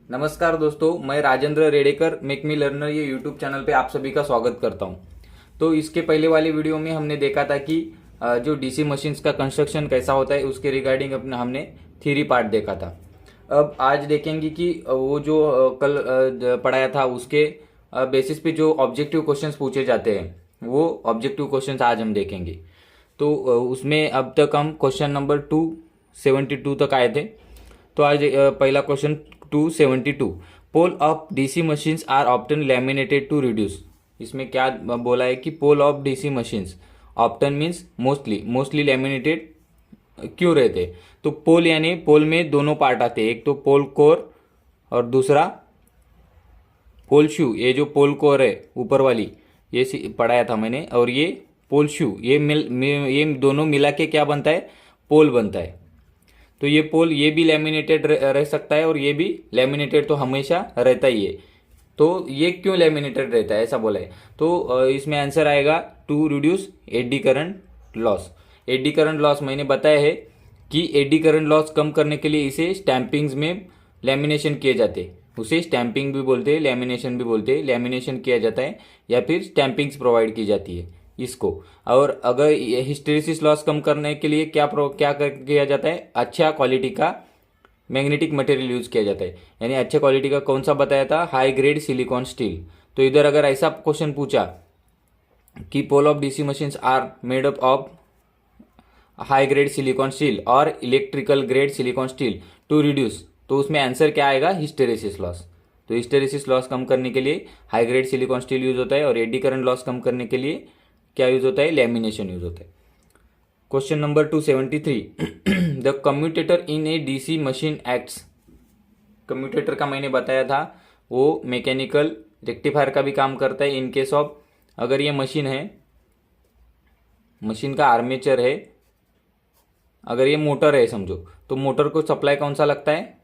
नमस्कार दोस्तों, मैं Rajendra Redekar make me learner ये यूट्यूब चैनल पे आप सभी का स्वागत करता हूँ। तो इसके पहले वाली वीडियो में हमने देखा था कि जो डीसी मशीन्स का कंस्ट्रक्शन कैसा होता है उसके रिगार्डिंग अपने हमने थ्योरी पार्ट देखा था। अब आज देखेंगे कि वो जो कल पढ़ाया था उसके बेसिस पे जो ऑब्जेक्टिव क्वेश्चंस पूछे जाते हैं वो ऑब्जेक्टिव क्वेश्चंस आज हम देखेंगे। तो उसमें अब तक हम क्वेश्चन नंबर 272 तक आए थे। तो आज पहला question 272, pole of DC machines are often laminated to reduce. इसमें क्या बोला है कि pole of DC machines often means mostly laminated क्यों रहते। तो पोल यानी पोल में दोनों पार्ट आते हैं, एक तो पोल कोर और दूसरा पोल शू। ये जो पोल कोर है ऊपर वाली ये पढ़ाया था मैंने, और ये पोल शू ये दोनों मिला के क्या बनता है, पोल बनता है। तो ये पोल ये भी लैमिनेटेड रह सकता है और ये भी लैमिनेटेड तो हमेशा रहता ही है। तो ये क्यों लैमिनेटेड रहता है ऐसा बोला है। तो इसमें आंसर आएगा to reduce eddy current loss. Eddy current loss मैंने बताया है कि एडी करंट लॉस कम करने के लिए इसे स्टैंपिंग्स में लैमिनेशन किए जाते हैं। उसे स्टैंपिंग भी बोलते हैं, लैमिनेशन भी बोलते हैं। लैमिनेशन किया जाता है या फिर स्टैंपिंग्स प्रोवाइड की जाती है इसको। और अगर हिस्टेरिसिस लॉस कम करने के लिए क्या किया जाता है, अच्छा क्वालिटी का मैग्नेटिक मटेरियल यूज किया जाता है। यानी अच्छे क्वालिटी का कौन सा बताया था, हाई ग्रेड सिलिकॉन स्टील। तो इधर अगर ऐसा क्वेश्चन पूछा कि pole of DC machines are made up of high grade silicon steel और electrical grade silicon steel to reduce, तो उसमें आंसर क्या आएगा, हिस्टेरिसिस लॉस। तो हिस्टेरिसिस लॉस कम करने के लिए high grade silicon steel use होता है और एडी करंट लॉस कम करने के लिए क्या यूज होता है, लैमिनेशन यूज होता है। Question number 273, the commutator in a DC machine acts. Commutator का मैंने बताया था वो मैकेनिकल रेक्टिफायर का भी काम करता है। इन केस ऑफ अगर ये मशीन है, मशीन का आर्मेचर है, अगर ये मोटर है समझो, तो मोटर को सप्लाई कौन सा लगता है,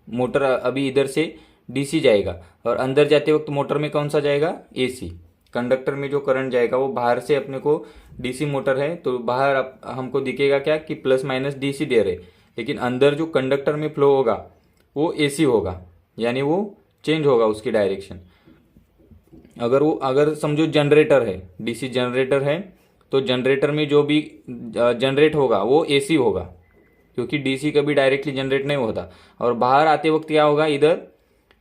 मोटर अभी इधर से डीसी जाएगा और अंदर जाते वक्त मोटर में कौन सा जाएगा, एसी। कंडक्टर में जो करंट जाएगा वो बाहर से अपने को डीसी मोटर है तो बाहर हमको दिखेगा क्या कि प्लस माइनस डीसी दे रहे, लेकिन अंदर जो कंडक्टर में फ्लो होगा वो एसी होगा, यानी वो चेंज होगा उसकी डायरेक्शन। अगर समझो जनरेटर है, डीसी जनरेटर है, तो जनरेटर में जो भी जनरेट होगा वो एसी होगा, क्योंकि डीसी कभी डायरेक्टली जनरेट नहीं होता। और बाहर आते वक्त क्या होगा,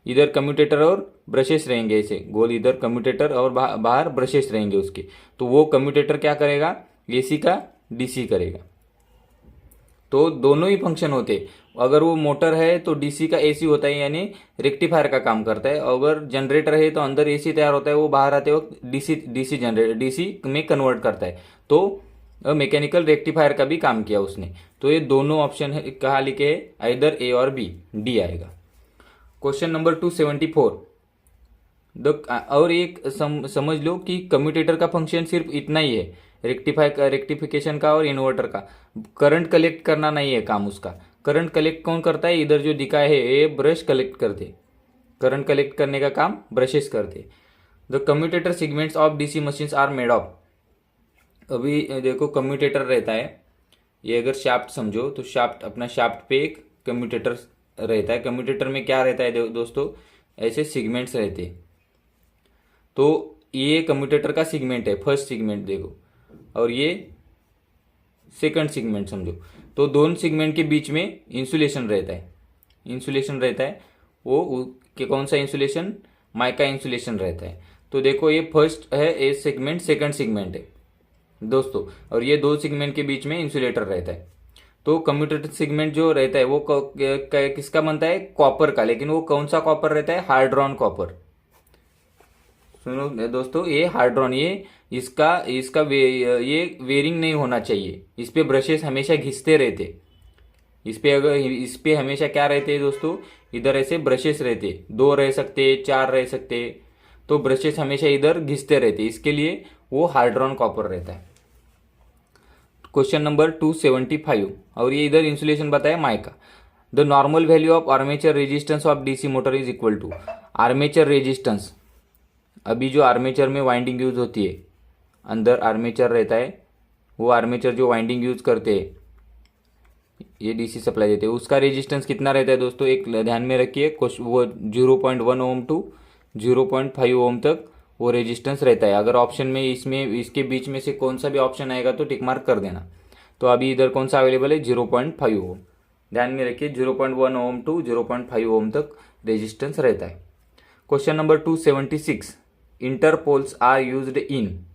इधर कम्यूटेटर और ब्रशेस रहेंगे, ऐसे गोल इधर कम्यूटेटर और बाहर ब्रशेस रहेंगे उसके। तो वो कम्यूटेटर क्या करेगा, एसी का डीसी करेगा। तो दोनों ही फंक्शन होते हैं। अगर वो मोटर है तो डीसी का एसी होता है, यानी रेक्टिफायर का काम करता है। अगर जनरेटर है तो अंदर एसी तैयार होता है, वो बाहर आते वक्त डीसी में कन्वर्ट करता है। तो मैकेनिकल रेक्टिफायर का भी काम किया उसने। तो ये दोनों ऑप्शन है कहाँ लिखे है, आइदर ए और बी, डी आएगा। क्वेश्चन नंबर 274, और एक समझ लो कि कम्यूटेटर का फंक्शन सिर्फ इतना ही है, रेक्टिफिकेशन का और इन्वर्टर का। करंट कलेक्ट करना नहीं है काम उसका। करंट कलेक्ट कौन करता है, इधर जो दिखा है ये ब्रश कलेक्ट करते, करंट कलेक्ट करने का काम ब्रशेस करते। The commutator segments of DC machines are made of. अभी देखो कम्यूटेटर रहता है, ये अगर शाफ्ट समझो तो शाफ्ट, अपना शाफ्ट पे एक कम्यूटेटर रहता है। कम्यूटेटर में क्या रहता है दोस्तों, ऐसे सेगमेंट्स रहते हैं। तो ये कम्यूटेटर का सेगमेंट है, फर्स्ट सेगमेंट देखो, और ये सेकंड सेगमेंट समझो। तो दोनों सेगमेंट के बीच में इंसुलेशन रहता है, इंसुलेशन रहता है। वो कि कौन सा इंसुलेशन, माइका इंसुलेशन रहता है। तो देखो ये फर्स्ट है ए सेगमेंट, सेकंड सेगमेंट है दोस्तों, और ये दो सेगमेंट के बीच में इंसुलेटर रहता है। तो कम्यूटेटर सेगमेंट जो रहता है वो किसका बनता है, कॉपर का। लेकिन वो कौन सा कॉपर रहता है, हार्ड्रॉन कॉपर। सुनो दोस्तों, ये हार्ड्रॉन, ये ये वेरिंग नहीं होना चाहिए। इस पे ब्रशेस हमेशा घिसते रहते। इस पे हमेशा क्या रहते हैं दोस्तों, इधर ऐसे ब्रशेस रहते, दो रह सकते, चार रह सकते। तो ब्रशेस हमेशा इधर घिसते रहते, इसके लिए वो हार्ड्रॉन कॉपर रहता है। क्वेश्चन नंबर 275, और ये इधर इंसुलेशन बताया mica. The normal value of armature resistance of DC motor is equal to. Armature resistance, अभी जो आर्मेचर में वाइंडिंग यूज होती है, अंदर आर्मेचर रहता है, वो आर्मेचर जो वाइंडिंग यूज करते हैं, ये डीसी सप्लाई देते हैं, उसका रेजिस्टेंस कितना रहता है दोस्तों, एक ध्यान में रखिए, वो 0.1 ओम टू 0.5 ओम तक वो रेजिस्टेंस रहता है। अगर ऑप्शन में इसमें इसके बीच में से कौन सा भी ऑप्शन आएगा तो टिक मार्क कर देना। तो अभी इधर कौन सा अवेलेबल है, 0.5 ओम। ध्यान में रखिए 0.1 ओम टू 0.5 ओम तक रेजिस्टेंस रहता है। Question number 276, interpoles are used in.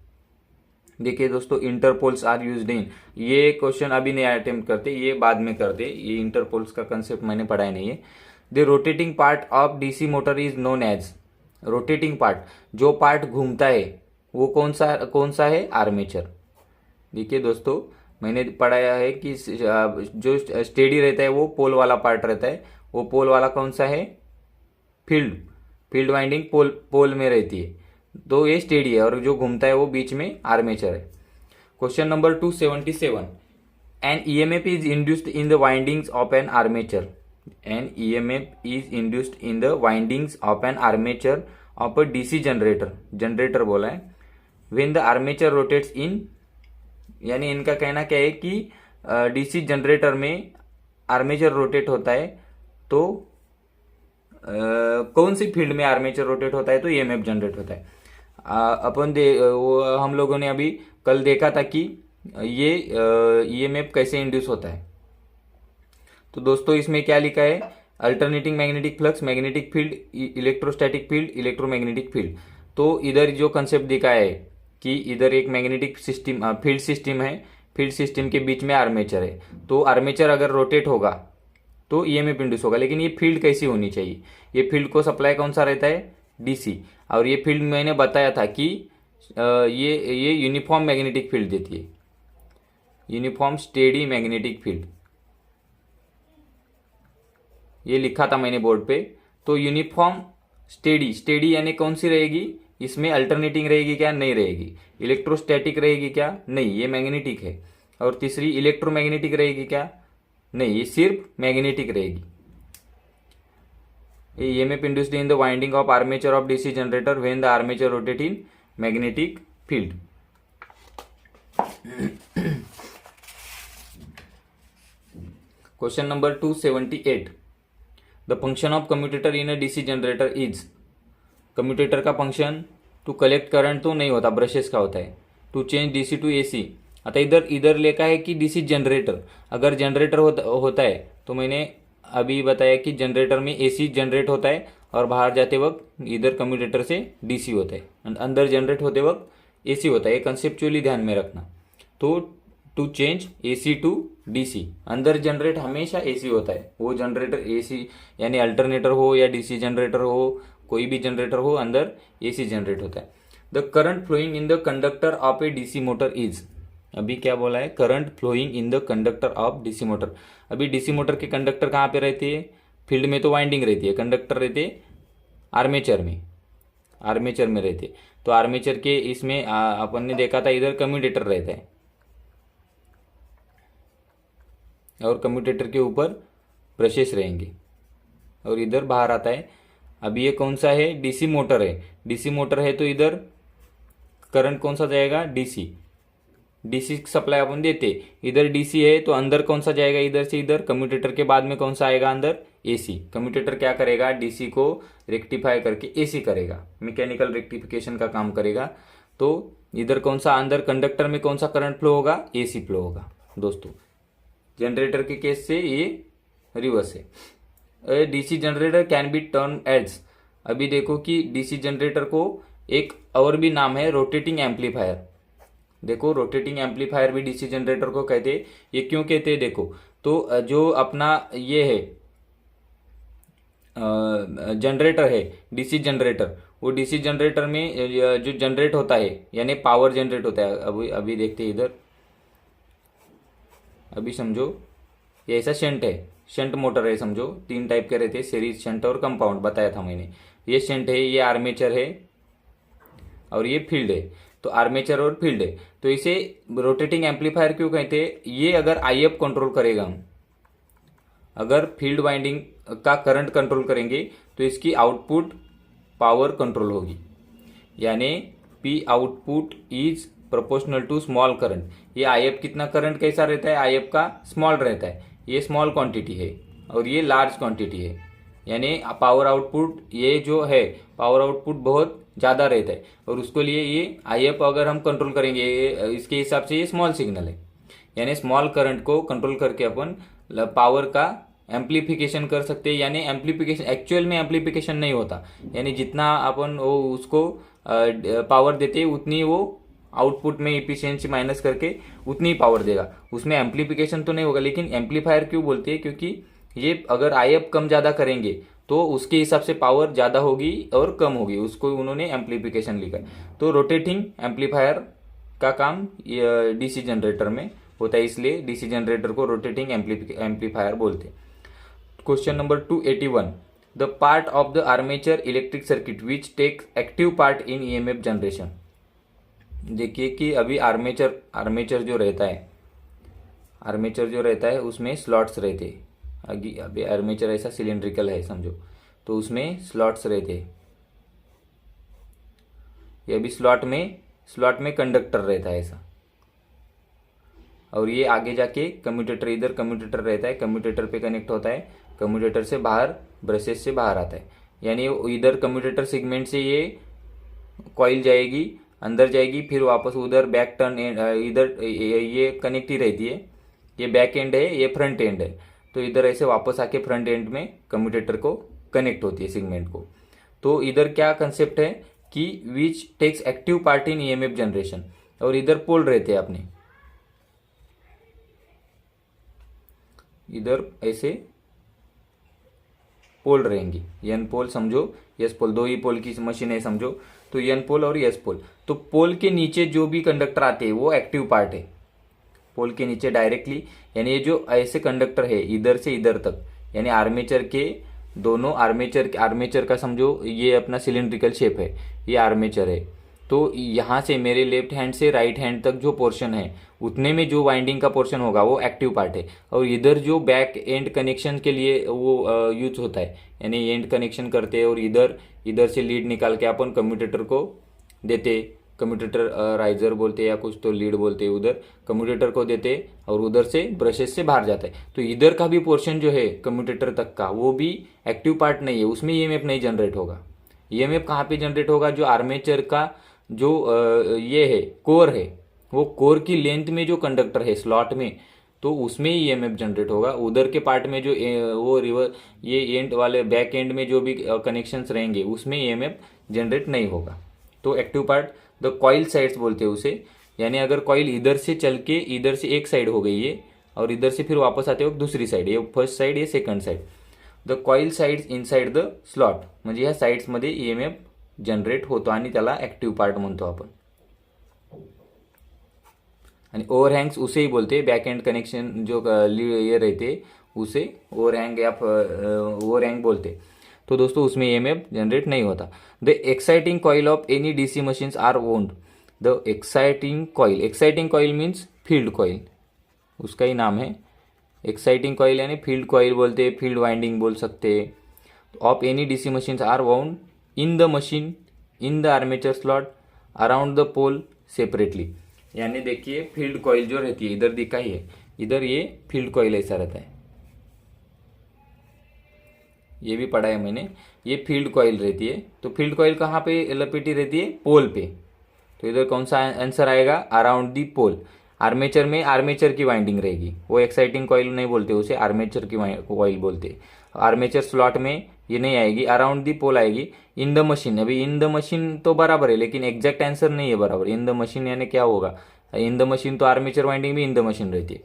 देखिए दोस्तों, इंटरपोल्स आर यूज्ड इन, ये क्वेश्चन अभी नहीं अटेम्प्ट करते, ये बाद में करते। ये इंटरपोल्स का कंसेप्ट मैंने पढ़ाया नहीं है। The rotating part of DC motor is known as. Rotating part, जो पार्ट घूमता है वो कौन सा है, आर्मेचर। देखिए दोस्तों, मैंने पढ़ाया है कि जो स्टेडी रहता है वो पोल वाला पार्ट रहता है, वो पोल वाला कौन सा है, फील्ड वाइंडिंग पोल में रहती है, तो ये स्टेडी है, और जो घूमता है वो बीच में आर्मेचर है। Question number 277, an EMF is induced in the windings of an armature. An EMF is induced in the windings of an armature of a DC generator बोला है, when the armature rotates in. यानी इनका कहना क्या है कि DC generator में armature rotate होता है, तो कौन सी फील्ड में आर्मेचर रोटेट होता है, तो ईएमएफ जनरेट होता है। वो हम लोगों ने अभी कल देखा था कि ये ईएमएफ कैसे इंड्यूस होता है। तो दोस्तों इसमें क्या लिखा है, alternating magnetic flux, magnetic field, electrostatic field, electromagnetic field. तो इधर जो कंसेप्ट दिखाया है कि इधर एक मैग्नेटिक सिस्टम, फील्ड सिस्टम है, फील्ड सिस्टम के बीच में आर्मेचर है, तो आर्मेचर अगर रोटेट होगा तो ईएमएफ इंड्यूस होगा। लेकिन ये फील्ड कैसी होनी चाहिए, ये फील्ड को सप्लाई कौन सा रहता है, डीसी। और ये फील्ड मैंने बताया था कि ये यूनिफॉर्म मैग्नेटिक फील्ड देती है, यूनिफॉर्म स्टेडी मैग्नेटिक फील्ड, ये लिखा था मैंने बोर्ड पे। तो यूनिफॉर्म स्टेडी यानी कौन सी रहेगी, इसमें अल्टरनेटिंग रहेगी क्या, नहीं रहेगी। इलेक्ट्रोस्टैटिक रहेगी क्या, नहीं, ये मैग्नेटिक है। और तीसरी इलेक्ट्रोमैग्नेटिक रहेगी क्या, नहीं, ये सिर्फ मैग्नेटिक रहेगी। EMF induced in the winding of armature of DC generator when the armature rotate in magnetic field. Question number 278, the function of commutator in a DC generator is. Commutator का function to collect current तो नहीं होता, brushes का होता है, to change DC to AC. आता इधर लिखा है कि डीसी जनरेटर, अगर जनरेटर होता है तो मैंने अभी बताया कि जनरेटर में एसी जनरेट होता है और बाहर जाते वक्त इधर कम्यूटेटर से डीसी होता है, अंदर जनरेट होते वक्त एसी होता है। ये कंसेप्चुअली ध्यान में रखना। तो to change AC to DC, अंदर जनरेट हमेशा एसी होता है, वो जनरेटर एसी यानी अल्टरनेटर हो या डीसी जनरेटर हो, कोई भी जनरेटर हो, अंदर एसी जनरेट होता है। The current flowing in the conductor of a DC motor is. अभी क्या बोला है, current flowing in the conductor of DC motor. अभी डीसी मोटर के कंडक्टर कहाँ पे रहते हैं, फील्ड में तो वाइंडिंग रहती है, कंडक्टर रहते आर्मेचर में रहते। तो आर्मेचर के इसमें अपन ने देखा था इधर कम्यूटेटर रहता है, और कम्यूटेटर के ऊपर ब्रशेस रहेंगे, और इधर बाहर आता है। अभी ये कौन सा है, डीसी मोटर है, डीसी मोटर है तो इधर करंट कौन सा जाएगा, डीसी सप्लाई अपन देते, इधर डीसी है तो अंदर कौन सा जाएगा, इधर से इधर, कम्यूटेटर के बाद में कौन सा आएगा अंदर, एसी। कम्यूटेटर क्या करेगा, डीसी को रेक्टिफाई करके एसी करेगा, मैकेनिकल रेक्टिफिकेशन का काम करेगा। तो इधर कौन सा, अंदर कंडक्टर में कौन सा करंट फ्लो होगा, एसी फ्लो होगा। दोस्तों जनरेटर के केस से ये रिवर्स है। DC generator can be turn as. अभी देखो कि डीसी जनरेटर को एक और भी नाम है रोटेटिंग एम्पलीफायर। देखो रोटेटिंग एम्पलीफायर भी डीसी जनरेटर को कहते हैं। ये क्यों कहते हैं देखो, तो जो अपना ये है जनरेटर है, डीसी जनरेटर, वो डीसी जनरेटर में जो जनरेट होता है यानी पावर जनरेट होता है। अभी देखते हैं इधर, अभी समझो ये ऐसा शंट है, शंट मोटर है, समझो 3 टाइप के रहते हैं, सीरीज, शंट और कंपाउंड, बताया था मैंने। ये शंट है, ये आर्मेचर है और ये फील्ड है। तो आर्मेचर और फील्ड है, तो इसे रोटेटिंग एम्पलीफायर क्यों कहते हैं। ये अगर आईएफ कंट्रोल करेगा, हम अगर फील्ड वाइंडिंग का करंट कंट्रोल करेंगे तो इसकी आउटपुट पावर कंट्रोल होगी, यानी P output is proportional to small current. ये आईएफ कितना करंट कैसा रहता है, आईएफ का स्मॉल रहता है, ये स्मॉल क्वांटिटी है और ये लार्ज क्वांटिटी है, यानी पावर आउटपुट ये जो है पावर आउटपुट बहुत ज़्यादा रहता है और उसके लिए ये IF अगर हम कंट्रोल करेंगे इसके हिसाब से ये स्मॉल सिग्नल है, यानी स्मॉल करंट को कंट्रोल करके अपन पावर का एम्प्लीफिकेशन कर सकते हैं। यानी एम्प्लीफिकेशन एक्चुअल में एम्प्लीफिकेशन नहीं होता, यानी जितना अपन वो उसको पावर देते हैं उतनी वो आउटपुट में इफिशियंसी माइनस करके उतनी पावर देगा, उसमें एम्प्लीफिकेशन तो नहीं होगा। लेकिन एम्पलीफायर क्यों बोलते हैं, क्योंकि ये अगर IF कम ज़्यादा करेंगे तो उसके हिसाब से पावर ज़्यादा होगी और कम होगी, उसको उन्होंने एम्प्लीफिकेशन लिखा। तो रोटेटिंग एम्पलीफायर का काम DC जनरेटर में होता है, इसलिए DC जनरेटर को रोटेटिंग एम्पलीफायर बोलते हैं। Question number 281, the part of the armature electric circuit which takes active part in EMF generation. देखिए कि अभी आर्मेचर जो रहता है उसमें स्लॉट्स रहते हैं। अभी आर्मेचर ऐसा सिलेंड्रिकल है समझो, तो उसमें स्लॉट्स रहते हैं। ये अभी स्लॉट में कंडक्टर रहता है ऐसा, और ये आगे जाके कम्यूटेटर, इधर कम्यूटेटर रहता है, कम्यूटेटर पे कनेक्ट होता है, कम्यूटेटर से बाहर ब्रशेस से बाहर आता है। यानी इधर कम्यूटेटर सेगमेंट से ये कॉइल जाएगी, अंदर जाएगी, फिर वापस उधर बैक टर्न इधर ये कनेक्ट ही रहती है। ये बैक एंड है, ये फ्रंट एंड है, तो इधर ऐसे वापस आके फ्रंट एंड में कम्यूटेटर को कनेक्ट होती है सेगमेंट को। तो इधर क्या कंसेप्ट है कि which takes active part in EMF generation, और इधर पोल रहते हैं अपने, इधर ऐसे पोल रहेंगी, N पोल समझो, S पोल, दो ही पोल की मशीन है समझो, तो N पोल और S पोल। तो पोल के नीचे जो भी कंडक्टर आते हैं वो एक्टिव पार्ट है, पोल के नीचे डायरेक्टली, यानी ये जो ऐसे कंडक्टर है इधर से इधर तक, यानी आर्मेचर के दोनों आर्मेचर का समझो ये अपना सिलेंड्रिकल शेप है, ये आर्मेचर है। तो यहाँ से मेरे लेफ्ट हैंड से राइट हैंड तक जो पोर्शन है उतने में जो वाइंडिंग का पोर्शन होगा वो एक्टिव पार्ट है, और इधर जो बैक एंड कनेक्शन के लिए वो यूज होता है, यानी एंड कनेक्शन करते हैं और इधर से लीड निकाल के अपन कम्यूटेटर को देते, कम्यूटेटर राइजर बोलते हैं या कुछ तो लीड बोलते हैं, उधर कम्यूटेटर को देते और उधर से ब्रशेस से बाहर जाता है। तो इधर का भी पोर्शन जो है कम्यूटेटर तक का वो भी एक्टिव पार्ट नहीं है, उसमें EMF नहीं जनरेट होगा। EMF कहाँ पे जनरेट होगा, जो आर्मेचर का जो ये है कोर है, वो कोर की लेंथ में जो कंडक्टर है स्लॉट में, तो उसमें ही EMF जनरेट होगा। उधर के पार्ट में जो वो ये एंड वाले बैक एंड में जो भी कनेक्शंस रहेंगे उसमें EMF जनरेट नहीं होगा। तो active part the coil sides बोलते हैं उसे, यानी अगर कॉइल इधर से चल के इधर से एक साइड हो गई है और इधर से फिर वापस आते हो दुसरी साइड, ये फर्स्ट साइड ये second side, the coil sides inside the slot, म्हणजे ह्या साइड्समध्ये EMF जनरेट होतो आणि त्याला ऍक्टिव्ह पार्ट म्हणतो आपण। आणि ओव्हरहँग्स उसे ही बोलते, बैक एंड कनेक्शन जो ये रहते उसे ओवरहैंग या ओवरहैंग बोलते। तो दोस्तों उसमें EMF जनरेट नहीं होता। The exciting coil of any DC machines are wound, the exciting coil means field coil, उसका ही नाम है एक्साइटिंग कॉइल, यानी फील्ड कॉइल बोलते, फील्ड वाइंडिंग बोल सकते। Of any DC machines are wound in the machine in the armature slot around the pole separately, यानी देखिए फील्ड कॉइल जो रहती है इधर दिखा ही है, इधर ये फील्ड कॉइल ऐसा रहता है, ये भी पढ़ा है मैंने, ये फील्ड कॉइल रहती है। तो फील्ड कॉइल कहाँ पे लपेटी रहती है, पोल पे। तो इधर कौन सा आंसर आएगा, अराउंड दी पोल। आर्मेचर में आर्मेचर की वाइंडिंग रहेगी, वो एक्साइटिंग कॉइल नहीं बोलते उसे, आर्मेचर की कॉइल बोलते। आर्मेचर स्लॉट में ये नहीं आएगी, अराउंड दी पोल आएगी। इन द मशीन, अभी इन द मशीन तो बराबर है लेकिन एग्जैक्ट आंसर नहीं है बराबर। इन द मशीन यानी क्या होगा, इन द मशीन तो आर्मेचर वाइंडिंग भी इन द मशीन रहती है,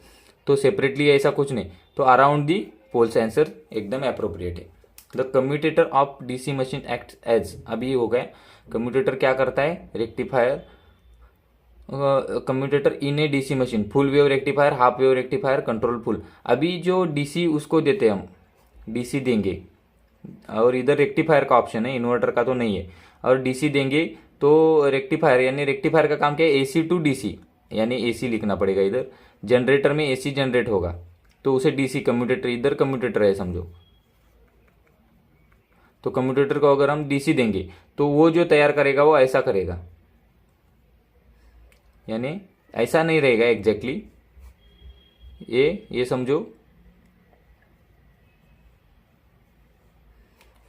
तो सेपरेटली ऐसा कुछ नहीं, तो अराउंड दी पोल से आंसर एकदम अप्रोप्रिएट है। The commutator of DC machine act as, अभी हो गया कम्यूटेटर क्या करता है, rectifier, commutator in a DC machine, full wave rectifier, half wave rectifier, control full. अभी जो DC उसको देते हम, DC देंगे और इधर रेक्टिफायर का ऑप्शन है, इन्वर्टर का तो नहीं है, और DC देंगे तो रेक्टिफायर, यानी रेक्टिफायर का काम क्या है, AC टू DC, यानी AC लिखना पड़ेगा इधर। जनरेटर में AC जनरेट होगा तो उसे DC, कम्यूटेटर इधर कम्यूटेटर है समझो, तो कम्यूटेटर को अगर हम DC देंगे तो वो जो तैयार करेगा वो ऐसा करेगा, यानी ऐसा नहीं रहेगा एग्जैक्टली, ये समझो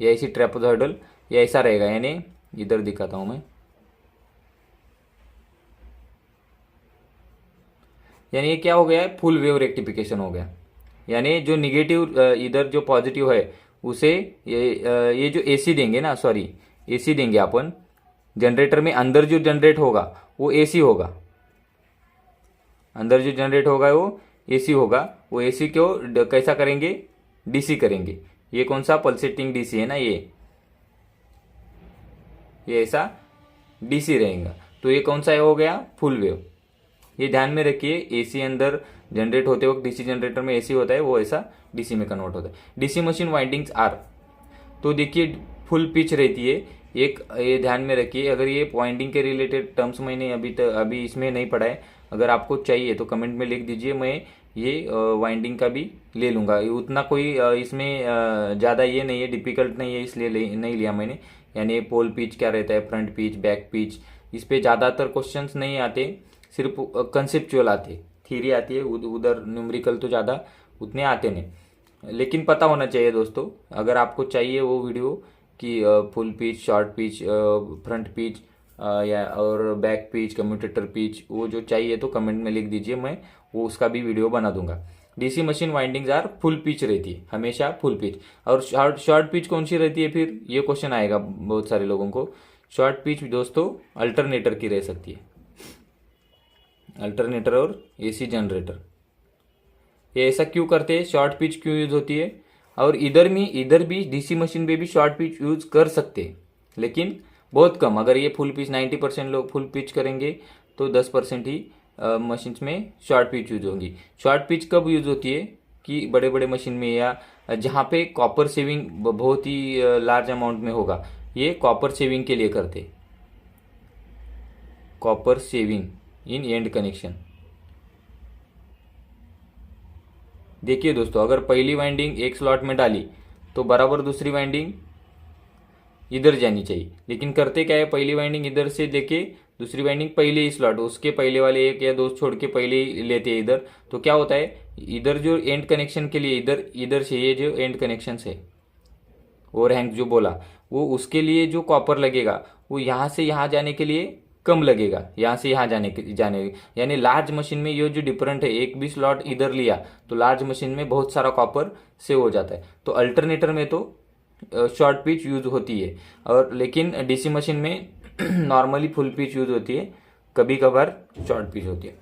ये ऐसी ट्रेपेजॉइडल, ये ऐसा रहेगा, यानी इधर दिखाता हूँ मैं, यानी ये क्या हो गया है, फुल वेव रेक्टिफिकेशन हो गया। यानी जो निगेटिव इधर जो पॉजिटिव है उसे ये जो एसी देंगे ना, सॉरी एसी देंगे अपन जनरेटर में, अंदर जो जनरेट होगा वो एसी होगा, अंदर जो जनरेट होगा वो एसी होगा। वो एसी को कैसा करेंगे, डीसी करेंगे। ये कौन सा पल्सेटिंग डीसी है ना, ये ऐसा डीसी रहेगा। तो ये कौन सा हो गया, फुल वेव। ये ध्यान में रखिए, एसी अंदर जनरेट होते वक्त डीसी जनरेटर में एसी होता है, वो ऐसा डीसी में कन्वर्ट होता है। डीसी मशीन वाइंडिंग्स आर, तो देखिए फुल पिच रहती है एक, ये ध्यान में रखिए। अगर ये वाइंडिंग के रिलेटेड टर्म्स मैंने अभी इसमें नहीं पढ़ा है, अगर आपको चाहिए तो कमेंट में लिख दीजिए, मैं ये वाइंडिंग का भी ले लूँगा। उतना कोई इसमें ज़्यादा ये नहीं है, डिफिकल्ट नहीं है, इसलिए नहीं लिया मैंने। यानी पोल पिच क्या रहता है, फ्रंट पिच, बैक पिच, इस पे ज़्यादातर क्वेश्चंस नहीं आते, सिर्फ कंसेप्चुअल आते, थ्योरी आती है, उधर न्यूमेरिकल तो ज़्यादा उतने आते नहीं। लेकिन पता होना चाहिए दोस्तों, अगर आपको चाहिए वो वीडियो कि full pitch, short pitch, front pitch या और बैक पिच, कम्यूटेटर पिच, वो जो चाहिए तो कमेंट में लिख दीजिए, मैं वो उसका भी वीडियो बना दूंगा। DC machine windings are full pitch रहती है, हमेशा फुल पिच। और शॉर्ट पिच कौन सी रहती है, फिर ये क्वेश्चन आएगा बहुत सारे लोगों को। शॉर्ट पिच दोस्तों अल्टरनेटर की रह सकती है, अल्टरनेटर और एसी जनरेटर। ये ऐसा क्यों करते हैं, शॉर्ट पिच क्यों यूज होती है। और इधर भी डीसी मशीन पे भी शॉर्ट पिच यूज कर सकते हैं, लेकिन बहुत कम। अगर ये फुल पिच 90% लोग फुल पिच करेंगे तो 10% ही मशीन्स में शॉर्ट पिच यूज होंगी। शॉर्ट पिच कब यूज होती है कि बड़े बड़े मशीन में, या जहाँ पे कॉपर सेविंग बहुत ही लार्ज अमाउंट में होगा, ये कॉपर सेविंग के लिए करते, copper saving in and connection. देखिए दोस्तों, अगर पहली वाइंडिंग एक स्लॉट में डाली तो बराबर दूसरी वाइंडिंग इधर जानी चाहिए, लेकिन करते क्या है, पहली वाइंडिंग इधर से लेके दूसरी वाइंडिंग पहले ही स्लॉट, उसके पहले वाले एक या दो छोड़ के पहले ही लेते हैं इधर। तो क्या होता है, इधर जो एंड कनेक्शन के लिए इधर से ये जो एंड कनेक्शन है, ओवरहैंग जो बोला, वो उसके लिए जो कॉपर लगेगा वो यहाँ से यहाँ जाने के लिए कम लगेगा, यहाँ से यहाँ जाने यानी लार्ज मशीन में ये जो डिफरेंट है, एक भी स्लॉट इधर लिया तो लार्ज मशीन में बहुत सारा कॉपर सेव हो जाता है। तो अल्टरनेटर में तो शॉर्ट पिच यूज होती है, और लेकिन डीसी मशीन में नॉर्मली फुल पिच यूज होती है, कभी कभार शॉर्ट पिच होती है।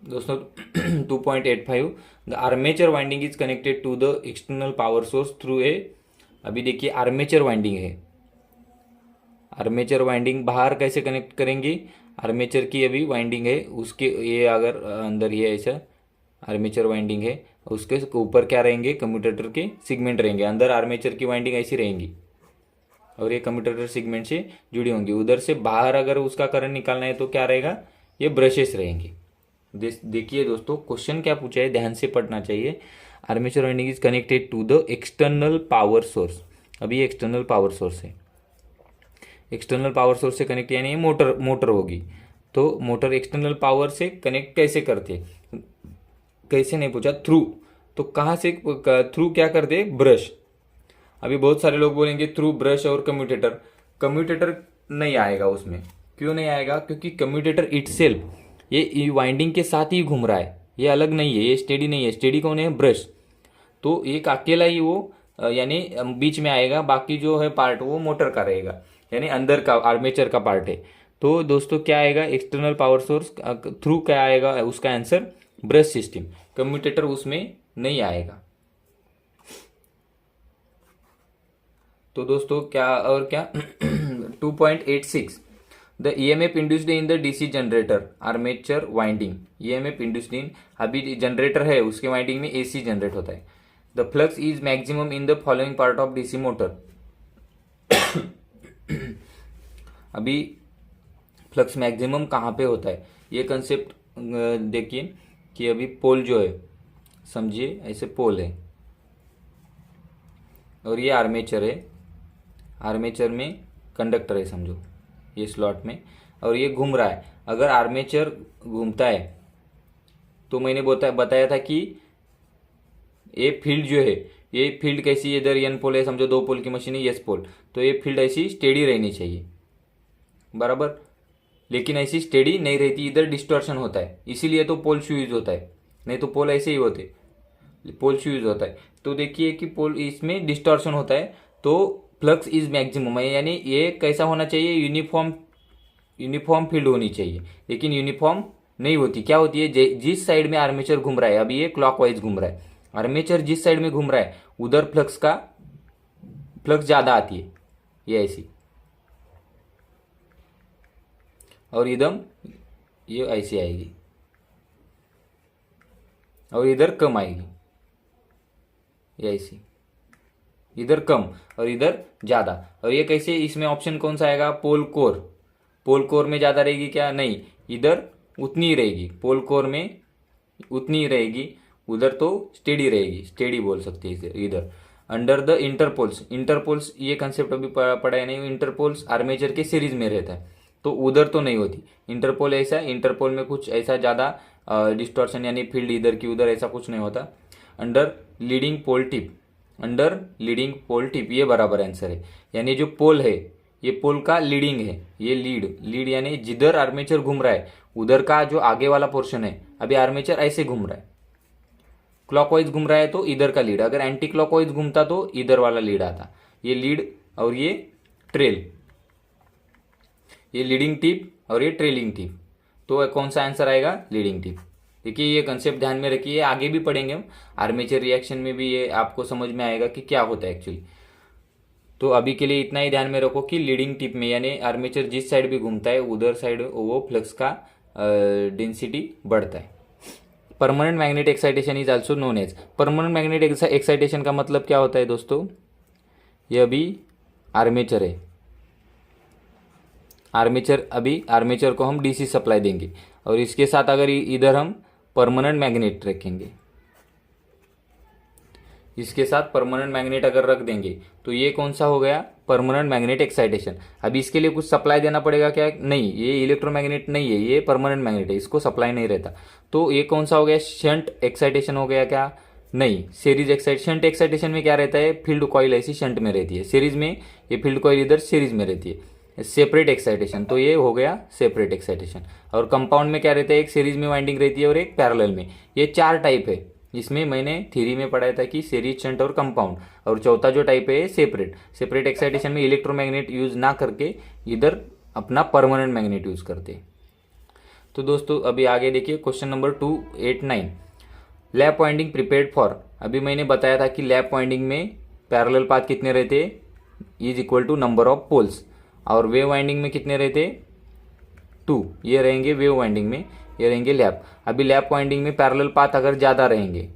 दोस्तों 2.85 the armature winding is connected to the external power source through a. अभी देखिए आर्मेचर वाइंडिंग है, आर्मेचर वाइंडिंग बाहर कैसे कनेक्ट करेंगे, आर्मेचर की अभी वाइंडिंग है उसके, ये अगर अंदर ये ऐसा आर्मेचर वाइंडिंग है, उसके ऊपर क्या रहेंगे, कम्यूटेटर के सेगमेंट रहेंगे, अंदर आर्मेचर की वाइंडिंग ऐसी रहेंगी और ये कम्यूटेटर सेगमेंट से जुड़ी होंगी। उधर से बाहर अगर उसका करंट निकालना है तो क्या रहेगा, ये ब्रशेस रहेंगे। देखिए दोस्तों क्वेश्चन क्या पूछा है, ध्यान से पढ़ना चाहिए। Armature winding is connected to the external power source. अभी ये एक्सटर्नल पावर सोर्स है, एक्सटर्नल पावर सोर्स से कनेक्ट, यानी मोटर होगी। तो मोटर एक्सटर्नल पावर से कनेक्ट कैसे करते, कैसे नहीं पूछा, थ्रू। तो कहाँ से थ्रू क्या करते, ब्रश। अभी बहुत सारे लोग बोलेंगे थ्रू ब्रश और कम्यूटेटर, कम्यूटेटर नहीं आएगा उसमें। क्यों नहीं आएगा, क्योंकि कम्यूटेटर इटसेल्फ ये वाइंडिंग के साथ ही घूम रहा है, ये अलग नहीं है, ये स्टेडी नहीं है। स्टेडी कौन है, ब्रश। तो एक अकेला ही वो यानी बीच में आएगा, बाकी जो है पार्ट वो मोटर का रहेगा, यानी अंदर का आर्मेचर का पार्ट है। तो दोस्तों क्या आएगा, एक्सटर्नल पावर सोर्स थ्रू क्या आएगा, उसका आंसर ब्रश सिस्टम, कम्यूटेटर उसमें नहीं आएगा। तो दोस्तों क्या और क्या 2.86 the EMF induced in the DC generator armature winding. EMF induced इन, अभी जनरेटर है उसके वाइंडिंग में एसी जनरेट होता है। The flux is maximum in the following part of DC motor. अभी फ्लक्स मैक्सिमम कहाँ पे होता है, ये कंसेप्ट देखिए कि अभी पोल जो है, समझिए ऐसे पोल है और ये आर्मेचर है, आर्मेचर में कंडक्टर है समझो, ये स्लॉट में, और ये घूम रहा है। अगर आर्मेचर घूमता है तो मैंने बताया था कि ये फील्ड जो है, ये फील्ड कैसी है, इधर एन पोल है, समझो 2 पोल की मशीन है, एस पोल, तो ये फील्ड ऐसी स्टेडी रहनी चाहिए, बराबर। लेकिन ऐसी स्टेडी नहीं रहती, इधर डिस्टॉर्शन होता है, इसीलिए तो पोल शू यूज होता है, नहीं तो पोल ऐसे ही होते, पोल शू यूज होता है। तो देखिए कि पोल इसमें डिस्टॉर्शन होता है, तो फ्लक्स इज मैक्सिमम है, यानी ये कैसा होना चाहिए, यूनिफॉर्म फील्ड होनी चाहिए, लेकिन यूनिफॉर्म नहीं होती। क्या होती है, जिस साइड में आर्मेचर घूम रहा है, अभी ये क्लॉकवाइज घूम रहा है, आर्मेचर जिस साइड में घूम रहा है उधर फ्लक्स ज्यादा आती है, ये ऐसी, और एकदम ये ऐसी आएगी, और इधर कम आएगी, ये ऐसी, इधर कम और इधर ज्यादा। और ये कैसे, इसमें ऑप्शन कौन सा आएगा, पोल कोर में ज्यादा रहेगी क्या, नहीं, इधर उतनी ही रहेगी, पोल कोर में उतनी ही रहेगी, उधर तो स्टेडी रहेगी, स्टेडी बोल सकते हैं इधर। अंडर द इंटरपोल्स ये कंसेप्ट अभी पढ़ा है नहीं, इंटरपोल्स आर्मेचर के सीरीज में रहता है, तो उधर तो नहीं होती इंटरपोल। ऐसा इंटरपोल में कुछ ऐसा ज्यादा डिस्टॉर्शन यानी फील्ड इधर की उधर ऐसा कुछ नहीं होता। अंडर लीडिंग पोल टिप ये बराबर आंसर है, यानी जो पोल है ये पोल का लीडिंग है, ये लीड यानी जिधर आर्मेचर घूम रहा है उधर का जो आगे वाला पोर्शन है, अभी आर्मेचर ऐसे घूम रहा है, क्लॉकवाइज घूम रहा है तो इधर का लीड, अगर एंटी क्लॉकवाइज घूमता तो इधर वाला लीड आता, ये लीड और ये ट्रेल, ये लीडिंग टिप और ये ट्रेलिंग टिप, तो कौन सा आंसर आएगा, लीडिंग टिप। देखिए ये कंसेप्ट ध्यान में रखिए, आगे भी पढ़ेंगे हम, आर्मेचर रिएक्शन में भी ये आपको समझ में आएगा कि क्या होता है एक्चुअली। तो अभी के लिए इतना ही ध्यान में रखो कि लीडिंग टिप में यानी आर्मेचर जिस साइड भी घूमता है उधर साइड वो फ्लक्स का डेंसिटी बढ़ता है। Permanent magnet excitation is also known as, permanent magnet excitation का मतलब क्या होता है दोस्तों, ये अभी आर्मेचर है, आर्मेचर को हम डीसी सप्लाई देंगे और इसके साथ अगर इधर हम परमानेंट मैग्नेट रखेंगे, इसके साथ परमानेंट मैग्नेट अगर रख देंगे तो ये कौन सा हो गया, परमानेंट मैग्नेट एक्साइटेशन। अभी इसके लिए कुछ सप्लाई देना पड़ेगा क्या, नहीं, ये इलेक्ट्रोमैग्नेट नहीं है, ये परमानेंट मैग्नेट है, इसको सप्लाई नहीं रहता, तो ये कौन सा हो गया, शंट एक्साइटेशन हो गया क्या, नहीं, सीरीज एक्साइटेशन। शंट एक्साइटेशन में क्या रहता है, फील्ड कॉइल ऐसी शंट में रहती है, सीरीज में ये फील्ड कॉइल इधर सीरीज में रहती है। सेपरेट एक्साइटेशन, तो ये हो गया सेपरेट एक्साइटेशन। और कंपाउंड में क्या रहता है, एक सीरीज में वाइंडिंग रहती है और एक पैरेलल में, ये 4 टाइप है, इसमें मैंने थ्योरी में पढ़ाया था कि सीरीज, शंट और कंपाउंड, और चौथा जो टाइप है सेपरेट एक्साइटेशन में इलेक्ट्रोमैग्नेट यूज ना करके इधर अपना परमानेंट मैग्नेट यूज करते। तो दोस्तों अभी आगे देखिए question number 289, lap winding prepared for, अभी मैंने बताया था कि लैप वाइंडिंग में पैरेलल पाथ कितने रहते, is equal to number of poles, और वेव वाइंडिंग में कितने रहते, 2, ये रहेंगे वेव वाइंडिंग में, ये रहेंगे लैप। अभी लैप वाइंडिंग में पैरेलल पाथ अगर ज़्यादा रहेंगे,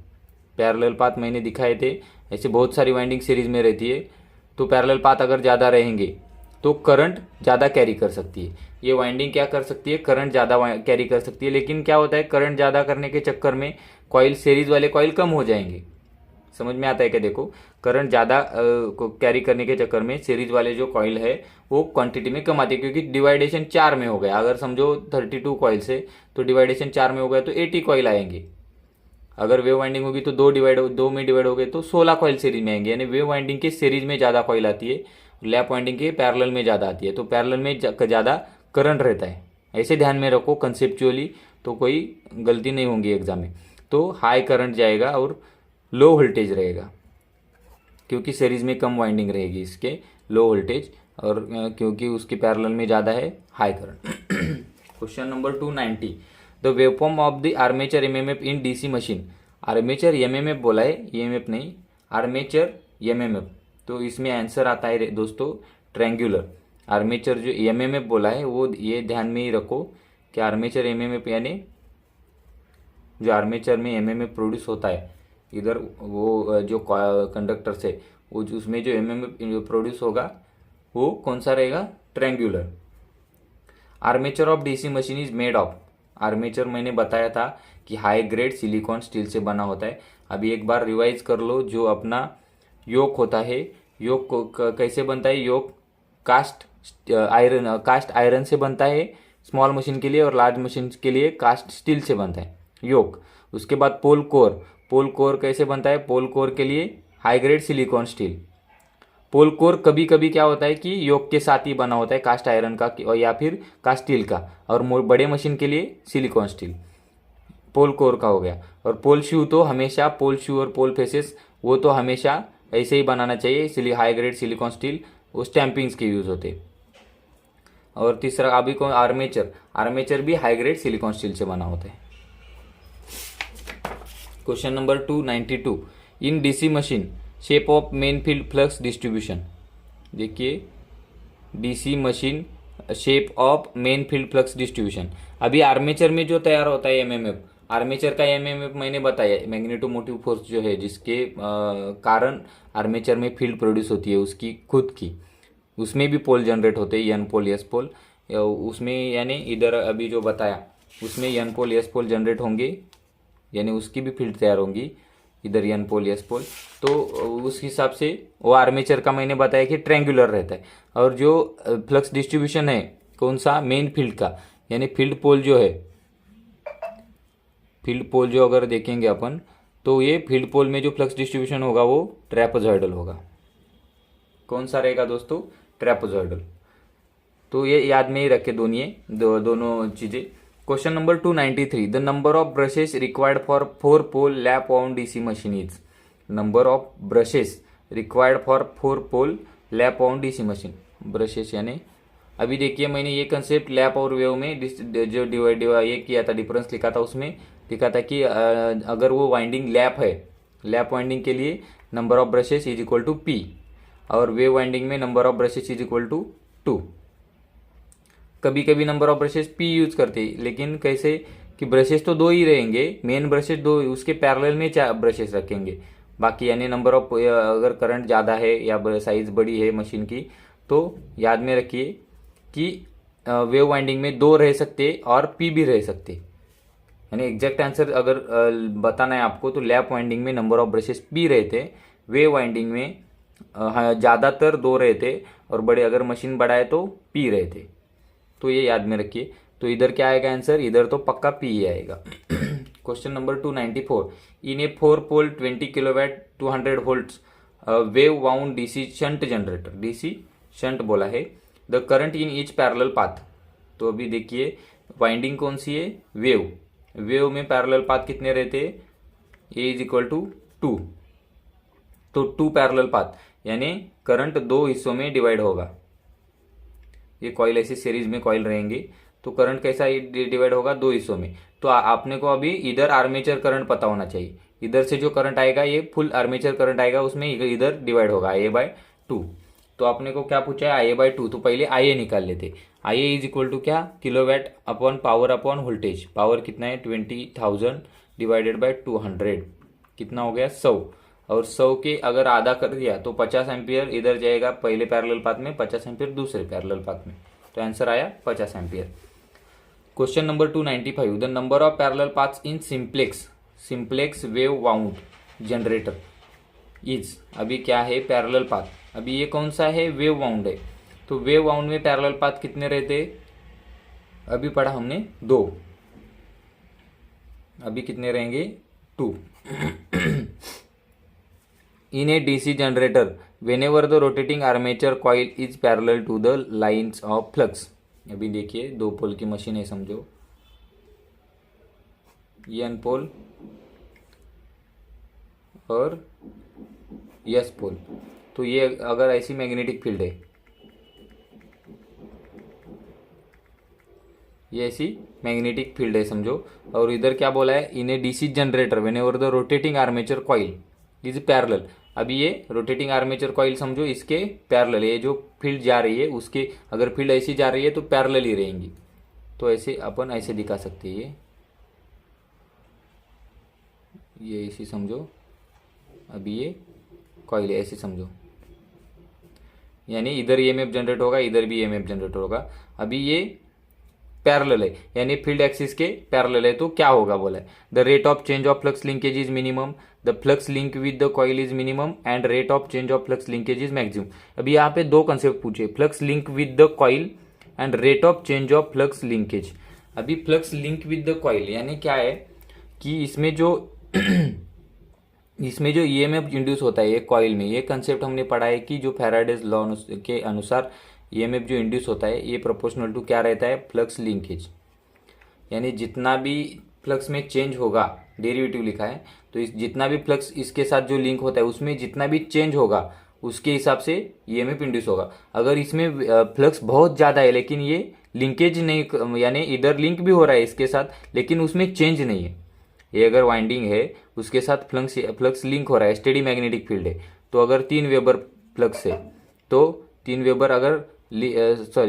पैरेलल पाथ मैंने दिखाए थे, ऐसे बहुत सारी वाइंडिंग सीरीज में रहती है, तो पैरेलल पाथ अगर ज़्यादा रहेंगे तो करंट ज़्यादा कैरी कर सकती है, ये वाइंडिंग क्या कर सकती है, करंट ज़्यादा कैरी कर सकती है। लेकिन क्या होता है, करंट ज़्यादा करने के चक्कर में कॉइल, सीरीज वाले कॉइल कम हो जाएंगे, समझ में आता है क्या, देखो करंट ज़्यादा को कैरी करने के चक्कर में सीरीज वाले जो कॉइल है वो क्वांटिटी में कम आती है, क्योंकि डिवाइडेशन 4 में हो गया, अगर समझो 32 कॉइल से तो डिवाइडेशन 4 में हो गया तो 80 कॉइल आएंगे, अगर वेव वाइंडिंग होगी तो 2 में डिवाइड हो गए तो 16 कॉइल सीरीज में आएंगे, यानी वेव वाइंडिंग के सीरीज में ज़्यादा कॉइल आती है, लैप वाइंडिंग के पैरेलल में ज़्यादा आती है, तो पैरेलल में ज़्यादा करंट रहता है, ऐसे ध्यान में रखो कंसेप्चुअली, तो कोई गलती नहीं होगी एग्जाम में। तो हाई करंट जाएगा और लो वोल्टेज रहेगा, क्योंकि सीरीज में कम वाइंडिंग रहेगी इसके, लो वोल्टेज, और क्योंकि उसके पैरेलल में ज़्यादा है high current. Question number 290, the waveform of the armature MMF in DC machine, armature MMF बोला है, ईएमएफ नहीं, आर्मेचर एमएमएफ, तो इसमें आंसर आता है दोस्तों ट्रायंगुलर। आर्मेचर जो एमएमएफ बोला है वो ये ध्यान में ही रखो कि आर्मेचर एमएमएफ यानी जो आर्मेचर में एमएमएफ प्रोड्यूस होता है, इधर वो जो कंडक्टर से वो उसमें जो एमएमएफ प्रोड्यूस होगा वो कौन सा रहेगा, triangular. Armature of DC machine is made of, armature मैंने बताया था कि हाई ग्रेड सिलिकॉन स्टील से बना होता है। अभी एक बार रिवाइज कर लो, जो अपना योक होता है, योक कैसे बनता है, योक कास्ट आयरन से बनता है स्मॉल मशीन के लिए, और लार्ज मशीन के लिए कास्ट स्टील से बनता है योक। उसके बाद पोल कोर कैसे बनता है, पोल कोर के लिए हाई ग्रेड सिलिकॉन स्टील। पोल कोर कभी कभी क्या होता है कि योक के साथ ही बना होता है, कास्ट आयरन का या फिर कास्ट स्टील का, और बड़े मशीन के लिए सिलिकॉन स्टील पोल कोर का हो गया। और पोल शू तो हमेशा, पोल शू और पोल फेसेस वो तो हमेशा ऐसे ही बनाना चाहिए, इसलिए हाई ग्रेड सिलिकॉन स्टील वो स्टैंपिंग्स के यूज होते। और तीसरा अभी कौन, आर्मेचर। आर्मेचर भी हाई ग्रेड सिलिकॉन स्टील से बना होता है। Question number 292, in DC machine shape of main field flux distribution. देखिए DC machine shape of main field flux distribution. अभी आर्मेचर में जो तैयार होता है एमएमएफ, आर्मेचर का एमएमएफ मैंने बताया, मैग्नेटोमोटिव फोर्स जो है जिसके कारण आर्मेचर में फील्ड प्रोड्यूस होती है उसकी खुद की, उसमें भी पोल जनरेट होते हैं, एन पोल एस पोल। उसमें यानी इधर अभी जो बताया उसमें N pole S pole generate होंगे, यानी उसकी भी फील्ड तैयार होंगी इधर एन पोल एस पोल। तो उस हिसाब से वो आर्मेचर का मैंने बताया कि ट्रायंगुलर रहता है। और जो फ्लक्स डिस्ट्रीब्यूशन है कौन सा, मेन फील्ड का, यानी फील्ड पोल जो है, फील्ड पोल जो अगर देखेंगे अपन तो ये फील्ड पोल में जो फ्लक्स डिस्ट्रीब्यूशन होगा वो ट्रैपेजॉइडल होगा। कौन सा रहेगा दोस्तों, ट्रैपेजॉइडल। तो ये याद में ही रखे दोनों चीजें। Question number 293, the number of brushes required for 4 pole lap on DC machine is. Number of brushes required for 4 pole lap on DC machine. Brushes यानी अभी देखिए मैंने ये कंसेप्ट लैप और वेव में जो डिवाइड ये किया था, डिफरेंस लिखा था, उसमें लिखा था कि अगर वो वाइंडिंग लैप है, लैप वाइंडिंग के लिए number of brushes is equal to P, और वेव वाइंडिंग में number of brushes is equal to 2। कभी कभी number of brushes P use करते हैं, लेकिन कैसे कि ब्रशेस तो 2 ही रहेंगे, मेन ब्रशेस 2, उसके पैरेलल में 4 ब्रशेस रखेंगे। बाकी यानी नंबर ऑफ, अगर करंट ज़्यादा है या साइज बड़ी है मशीन की तो याद में रखिए कि वेव वाइंडिंग में 2 रह सकते और पी भी रह सकते। यानी एग्जैक्ट आंसर अगर बताना है आपको तो लैप वाइंडिंग में नंबर ऑफ ब्रशेस पी रहते, वेव वाइंडिंग में ज़्यादातर 2 रहते, और बड़े अगर मशीन बड़ा है तो पी रहते। तो ये याद में रखिए। तो इधर क्या आएगा आंसर, इधर तो पक्का पी ही आएगा। क्वेश्चन नंबर 294, इन ए 4 पोल 20 kilowatt 200 volts wave wound DC shunt generator, DC shunt बोला है, the current in each parallel path. तो अभी देखिए वाइंडिंग कौन सी है, वेव, वेव में पैरेलल पाथ कितने रहते हैं, ए इज इक्वल टू 2। तो 2 पैरेलल पाथ यानी करंट 2 हिस्सों में डिवाइड होगा। ये कॉइल ऐसी सीरीज में कॉइल रहेंगे तो करंट कैसा डिवाइड होगा, 2 हिस्सों में। तो आपने को अभी इधर आर्मेचर करंट पता होना चाहिए, इधर से जो करंट आएगा ये फुल आर्मेचर करंट आएगा, उसमें इधर डिवाइड होगा IA/2। तो आपने को क्या पूछा है, IA/2, तो पहले IA निकाल लेते। IA इज इक्वल टू क्या, kilowatt upon power upon voltage. Power कितना है 20,000 डिवाइडेड बाय 200, कितना हो गया 100। और 100 के अगर आधा कर दिया तो 50 एम्पियर इधर जाएगा पहले पैरेलल पाथ में, 50 एम्पियर दूसरे पैरेलल पाथ में। तो आंसर आया 50 ampere. Question number 295, the number of parallel paths in simplex wave wound generator is. अभी क्या है पैरेलल पाथ, अभी ये कौन सा है, वेव वाउंड है। तो वेव वाउंड में पैरेलल पाथ कितने रहते, अभी पढ़ा हमने 2, अभी कितने रहेंगे 2। In a DC generator, whenever the rotating armature coil is parallel to the lines of flux। अभी देखिए 2 पोल की मशीन है समझो, N पोल और S पोल। तो ये अगर ऐसी मैग्नेटिक फील्ड है, ये ऐसी मैग्नेटिक फील्ड है समझो, और इधर क्या बोला है, in a DC generator whenever the rotating armature coil is parallel. अभी ये रोटेटिंग आर्मेचर कॉइल समझो, इसके पैरेलल, ये जो फील्ड जा रही है उसके अगर फील्ड ऐसी जा रही है तो पैरेलल ही रहेंगी। तो ऐसे अपन ऐसे दिखा सकते हैं, ये ऐसे समझो, अभी ये कॉइल है ऐसे समझो, यानी इधर ईएमएफ जनरेट होगा, इधर भी ईएमएफ जनरेट होगा। अभी ये पैरेलल है यानी फील्ड एक्सिस के पैरेलल है, तो क्या होगा बोला है, the rate of change of flux linkage is minimum, the flux link with the coil is minimum and rate of change of flux linkage is maximum. अभी यहाँ पे 2 कंसेप्ट पूछे, flux link with the coil and rate of change of flux linkage. अभी flux link with the coil यानी क्या है कि इसमें जो इसमें जो ईएमएफ इंड्यूस होता है एक कॉइल में, ये कंसेप्ट हमने पढ़ा है कि जो फैराडेज लॉ के अनुसार ईएमएफ जो इंड्यूस होता है ये प्रोपोर्शनल टू क्या रहता है, फ्लक्स लिंकेज। यानी जितना भी फ्लक्स में चेंज होगा, डेरिवेटिव लिखा है, तो इस जितना भी फ्लक्स इसके साथ जो लिंक होता है उसमें जितना भी चेंज होगा उसके हिसाब से ईएमएफ इंड्यूस होगा। अगर इसमें फ्लक्स बहुत ज़्यादा है लेकिन ये लिंकेज नहीं, यानी इधर लिंक भी हो रहा है इसके साथ लेकिन उसमें चेंज नहीं है, ये अगर वाइंडिंग है उसके साथ फ्लक्स लिंक हो रहा है, स्टेडी मैग्नेटिक फील्ड है, तो अगर 3 वेबर फ्लक्स है तो 3 वेबर अगर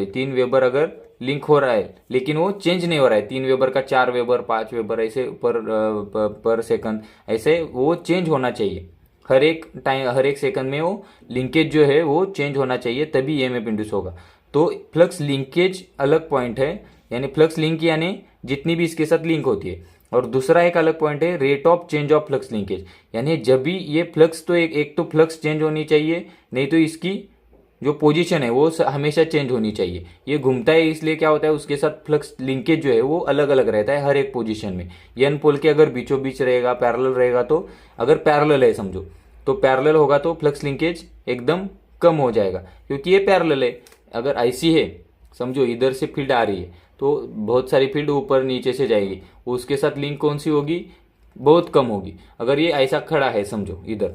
3 वेबर अगर लिंक हो रहा है लेकिन वो चेंज नहीं हो रहा है, 3 वेबर का 4 वेबर 5 वेबर ऐसे पर सेकंड ऐसे वो चेंज होना चाहिए। हर एक टाइम, हर एक सेकंड में वो लिंकेज जो है वो चेंज होना चाहिए, तभी ईएमएफ इंड्यूस होगा। तो फ्लक्स लिंकेज अलग पॉइंट है, यानी फ्लक्स लिंक यानी जितनी भी इसके साथ लिंक होती है। और दूसरा एक अलग पॉइंट है rate of change of flux linkage, यानी जब भी ये फ्लक्स तो एक तो फ्लक्स चेंज होनी चाहिए, नहीं तो इसकी जो पोजीशन है वो हमेशा चेंज होनी चाहिए। ये घूमता है इसलिए क्या होता है उसके साथ फ्लक्स लिंकेज जो है वो अलग अलग रहता है हर एक पोजीशन में। एन पोल के अगर बीचों बीच रहेगा, पैरेलल रहेगा, तो अगर पैरेलल है समझो, तो पैरेलल होगा तो फ्लक्स लिंकेज एकदम कम हो जाएगा क्योंकि ये पैरेलल है। अगर ऐसी है समझो, इधर से फील्ड आ रही है तो बहुत सारी फील्ड ऊपर नीचे से जाएगी, उसके साथ लिंक कौन सी होगी, बहुत कम होगी। अगर ये ऐसा खड़ा है समझो इधर,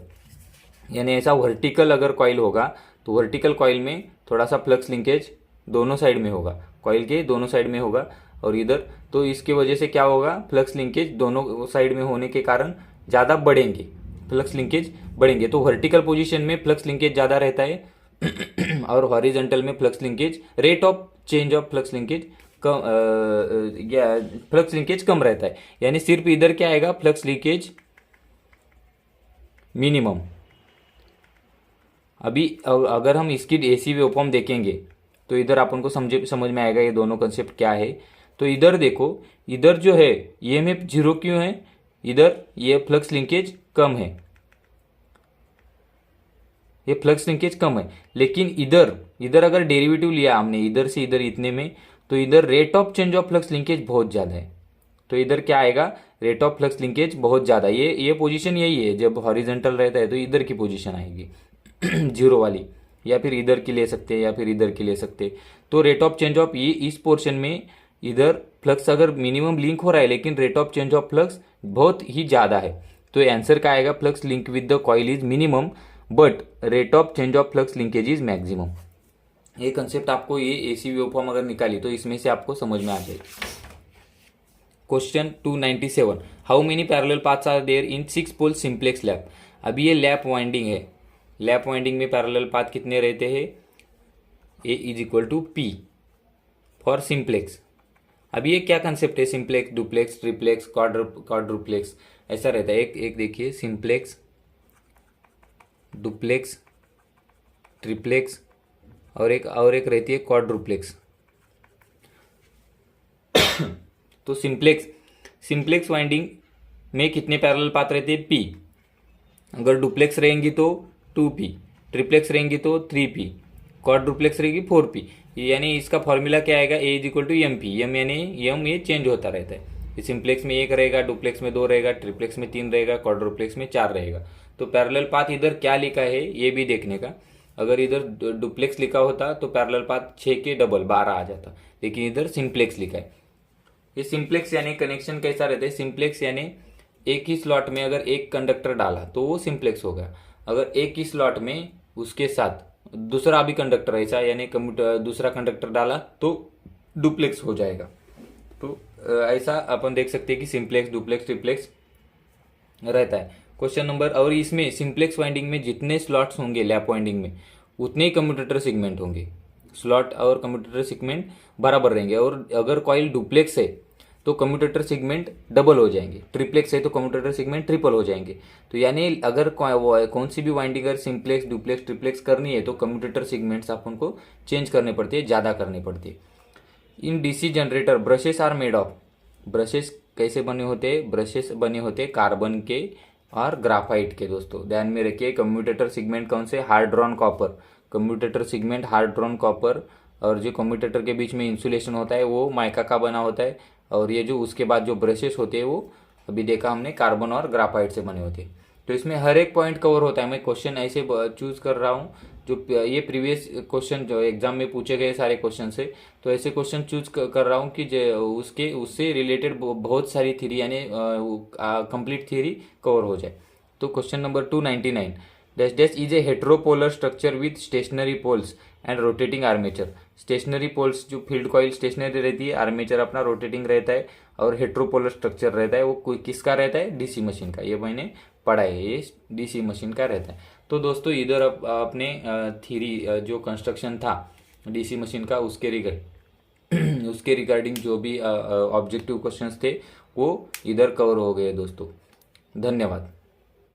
यानी ऐसा वर्टिकल अगर कॉइल होगा तो वर्टिकल कॉइल में थोड़ा सा फ्लक्स लिंकेज दोनों साइड में होगा, कॉइल के दोनों साइड में होगा। और इधर तो इसकी वजह से क्या होगा, फ्लक्स लिंकेज दोनों साइड में होने के कारण ज़्यादा बढ़ेंगे, फ्लक्स लिंकेज बढ़ेंगे। तो वर्टिकल पोजीशन में फ्लक्स लिंकेज ज़्यादा रहता है और हॉरिजॉन्टल में flux linkage, rate of change of flux linkage कम, फ्लक्स लिंकेज कम रहता है। यानी सिर्फ इधर क्या आएगा, फ्लक्स लिंकेज मिनिमम। अभी अगर हम इसकी एसी वेवफॉर्म देखेंगे तो इधर अपन को समझ में आएगा ये दोनों कंसेप्ट क्या है। तो इधर देखो, इधर जो है ईएमएफ 0 क्यों है, इधर ये फ्लक्स लिंकेज कम है, ये फ्लक्स लिंकेज कम है। लेकिन इधर इधर अगर डेरिवेटिव लिया हमने इधर से इधर इतने में, तो इधर rate of change of flux linkage बहुत ज़्यादा है। तो इधर क्या आएगा, रेट ऑफ फ्लक्स लिंकेज बहुत ज़्यादा। ये पोजीशन यही है, जब हॉरिजॉन्टल रहता है तो इधर की पोजीशन आएगी 0 वाली, या फिर इधर की ले सकते हैं या फिर इधर की ले सकते हैं। तो रेट ऑफ चेंज ऑफ ये इस पोर्शन में इधर फ्लक्स अगर मिनिमम लिंक हो रहा है लेकिन rate of change of flux बहुत ही ज़्यादा है, तो आंसर का आएगा flux link with the coil is minimum but rate of change of flux linkage is maximum. ये कंसेप्ट आपको, ये एसी वेवफॉर्म अगर निकाली तो इसमें से आपको समझ में आ जाएगी। Question 297, how many parallel paths are there in 6 pole simplex lap. अभी ये लैप वाइंडिंग है, लैप वाइंडिंग में पैरेलल पाथ कितने रहते हैं, A is equal to P for simplex. अभी ये क्या कंसेप्ट है, सिंप्लेक्स, डुप्लेक्स, ट्रिप्लेक्स, क्वाड्रुप्लेक्स ऐसा रहता है। एक देखिए, सिंप्लेक्स, डुप्लेक्स, ट्रिप्लेक्स और एक रहती है क्वाड्रुप्लेक्स। तो सिंप्लेक्स वाइंडिंग में कितने पैरेलल पाथ रहते हैं, पी। अगर डुप्लेक्स रहेंगी तो 2p, ट्रिप्लेक्स रहेंगी तो 3p, क्वाड्रुप्लेक्स रहेगी 4p। यानी इसका फॉर्मूला क्या आएगा, A is equal to M P. M यानी एम ये चेंज होता रहता है, सिंप्लेक्स में 1 रहेगा, डुप्लेक्स में 2 रहेगा, ट्रिप्लेक्स में 3 रहेगा, क्वाड्रुप्लेक्स में 4 रहेगा। तो पैरेलल पाथ इधर क्या लिखा है ये भी देखने का। अगर इधर डुप्लेक्स लिखा होता तो पैरेलल पाथ 6 के डबल 12 आ जाता, लेकिन इधर सिंप्लेक्स लिखा है। ये सिंप्लेक्स यानी कनेक्शन कैसा रहता है, सिंप्लेक्स यानी एक ही स्लॉट में अगर एक कंडक्टर डाला तो वो सिंप्लेक्स होगा। अगर एक ही स्लॉट में उसके साथ दूसरा भी कंडक्टर ऐसा यानी दूसरा कंडक्टर डाला तो डुप्लेक्स हो जाएगा। तो ऐसा अपन देख सकते हैं कि सिंप्लेक्स, डुप्लेक्स, ट्रिप्लेक्स रहता है। क्वेश्चन नंबर, और इसमें सिंप्लेक्स वाइंडिंग में जितने स्लॉट्स होंगे लैप वाइंडिंग में उतने ही कम्यूटेटर सेगमेंट होंगे, स्लॉट और कम्यूटेटर सेगमेंट बराबर रहेंगे। और अगर कॉइल डुप्लेक्स है तो कम्यूटेटर सेगमेंट डबल हो जाएंगे, ट्रिप्लेक्स है तो कम्यूटेटर सेगमेंट ट्रिपल हो जाएंगे। तो यानी अगर कौन सी भी वाइंडिंग अगर सिंप्लेक्स, डुप्लेक्स, ट्रिप्लेक्स करनी है तो कम्यूटेटर सेगमेंट्स अपन को चेंज करने पड़ते हैं, ज़्यादा करने पड़ते हैं। In DC generator brushes are made of, brushes कैसे बने होते हैं, ब्रशेस बने होते हैं कार्बन के और ग्राफाइट के। दोस्तों ध्यान में रखिए, कम्यूटेटर सेगमेंट कौन से, hard drawn copper, commutator segment hard drawn copper. और जो कम्यूटेटर के बीच में इंसुलेशन होता है वो माइका का बना होता है। और ये जो उसके बाद जो ब्रशेस होते हैं वो अभी देखा हमने कार्बन और ग्राफाइट से बने होते हैं। तो इसमें हर एक पॉइंट कवर होता है। मैं क्वेश्चन ऐसे चूज कर रहा हूँ जो ये प्रीवियस क्वेश्चन जो एग्जाम में पूछे गए सारे क्वेश्चन से, तो ऐसे क्वेश्चन चूज कर रहा हूँ कि उसके उससे रिलेटेड बहुत सारी थ्योरी यानी कंप्लीट थ्योरी कवर हो जाए। तो question number 299, dash dash is a heteropolar structure with stationary poles and rotating armature. Stationary poles जो फील्ड कॉइल स्टेशनरी रहती है, आर्मेचर अपना रोटेटिंग रहता है, और हेट्रोपोलर स्ट्रक्चर रहता है वो कोई किसका रहता है, डीसी मशीन का। ये मैंने पढ़ा है, ये डीसी मशीन का रहता है। तो दोस्तों इधर अपने थ्योरी जो कंस्ट्रक्शन था डीसी मशीन का उसके रिगार्डिंग जो भी ऑब्जेक्टिव क्वेश्चंस थे वो इधर कवर हो गए दोस्तों। धन्यवाद।